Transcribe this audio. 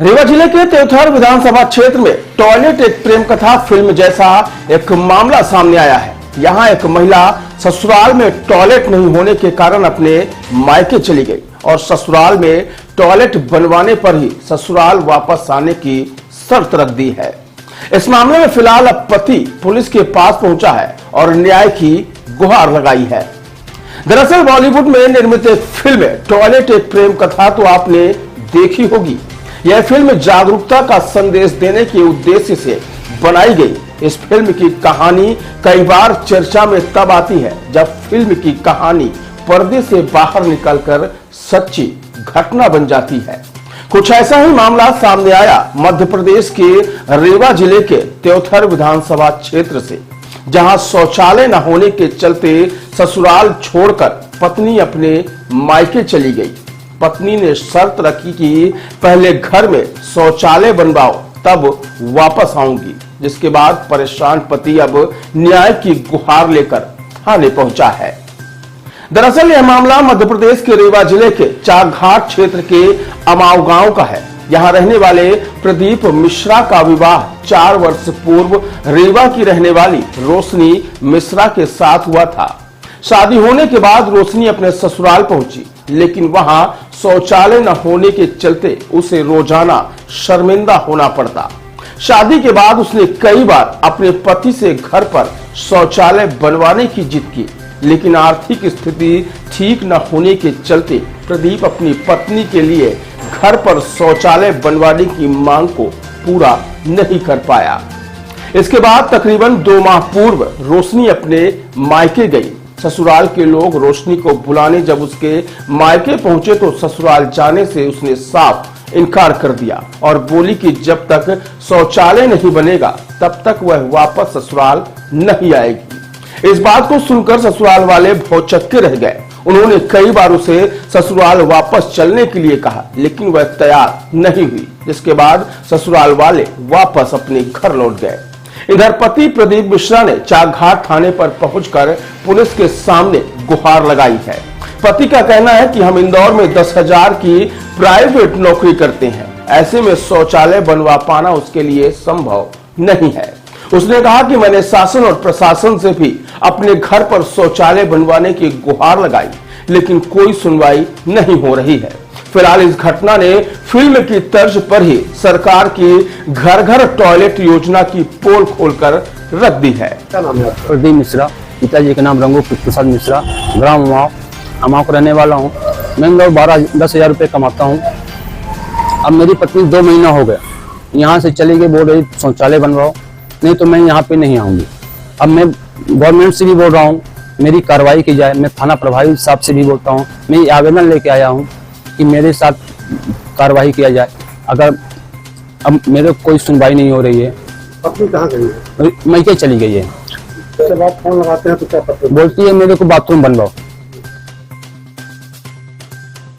रीवा जिले के त्योथर विधानसभा क्षेत्र में टॉयलेट एक प्रेम कथा फिल्म जैसा एक मामला सामने आया है। यहां एक महिला ससुराल में टॉयलेट नहीं होने के कारण अपने मायके चली गई और ससुराल में टॉयलेट बनवाने पर ही ससुराल वापस आने की शर्त रख दी है। इस मामले में फिलहाल अब पति पुलिस के पास पहुंचा है और न्याय की गुहार लगाई है। दरअसल बॉलीवुड में निर्मित एक फिल्म टॉयलेट एक प्रेम कथा तो आपने देखी होगी। यह फिल्म जागरूकता का संदेश देने के उद्देश्य से बनाई गई। इस फिल्म की कहानी कई बार चर्चा में तब आती है जब फिल्म की कहानी पर्दे से बाहर निकलकर सच्ची घटना बन जाती है। कुछ ऐसा ही मामला सामने आया मध्य प्रदेश के रीवा जिले के त्योथर विधानसभा क्षेत्र से, जहां शौचालय न होने के चलते ससुराल छोड़कर पत्नी अपने मायके चली गई। पत्नी ने शर्त रखी कि पहले घर में शौचालय बनवाओ तब वापस आऊंगी, जिसके बाद परेशान पति अब न्याय की गुहार लेकर थाने पहुंचा है। दरअसल यह मामला मध्य प्रदेश के रीवा जिले के चारघाट क्षेत्र के अमाव गांव का है। यहां रहने वाले प्रदीप मिश्रा का विवाह 4 वर्ष पूर्व रीवा की रहने वाली रोशनी मिश्रा के साथ हुआ था। शादी होने के बाद रोशनी अपने ससुराल पहुंची, लेकिन वहां शौचालय न होने के चलते उसे रोजाना शर्मिंदा होना पड़ता। शादी के बाद उसने कई बार अपने पति से घर पर शौचालय बनवाने की जिद की, लेकिन आर्थिक स्थिति ठीक न होने के चलते प्रदीप अपनी पत्नी के लिए घर पर शौचालय बनवाने की मांग को पूरा नहीं कर पाया। इसके बाद तकरीबन 2 माह पूर्व रोशनी अपने मायके गई। ससुराल के लोग रोशनी को बुलाने जब उसके मायके पहुंचे तो ससुराल जाने से उसने साफ इनकार कर दिया और बोली कि जब तक शौचालय नहीं बनेगा तब तक वह वापस ससुराल नहीं आएगी। इस बात को सुनकर ससुराल वाले भौचक्के रह गए। उन्होंने कई बार उसे ससुराल वापस चलने के लिए कहा, लेकिन वह तैयार नहीं हुई, जिसके बाद ससुराल वाले वापस अपने घर लौट गए। इधर पति प्रदीप मिश्रा ने चारघाट थाने पर पहुंचकर पुलिस के सामने गुहार लगाई है। पति का कहना है कि हम इंदौर में 10,000 की प्राइवेट नौकरी करते हैं, ऐसे में शौचालय बनवा पाना उसके लिए संभव नहीं है। उसने कहा कि मैंने शासन और प्रशासन से भी अपने घर पर शौचालय बनवाने की गुहार लगाई, लेकिन कोई सुनवाई नहीं हो रही है। फिलहाल इस घटना ने फिल्म की तर्ज पर ही सरकार की घर घर टॉयलेट योजना की पोल खोलकर रख दी है। क्या नाम है आपका? प्रदीप मिश्रा, पिताजी का नाम रंगू प्रसाद मिश्रा, ग्राम अमाव का रहने वाला हूँ। मैं इंदौर 10,000 रुपये कमाता हूँ। अब मेरी पत्नी 2 महीना हो गया यहाँ से चली गई, बोल रही शौचालय बनवाओ, नहीं तो मैं यहाँ पे नहीं आऊँगी। अब मैं गवर्नमेंट से भी बोल रहा हूँ मेरी कार्रवाई की जाए। मैं थाना प्रभारी साहब से भी बोलता हूँ, मैं आवेदन लेके आया हूँ कि मेरे साथ कार्रवाई किया जाए। अगर अब मेरे कोई सुनवाई नहीं हो रही है। पत्नी कहाँ गई है? मैके चली गई है। जब आप फोन लगाते हैं तो क्या पता बोलती है मेरे को बाथरूम बनवाओ।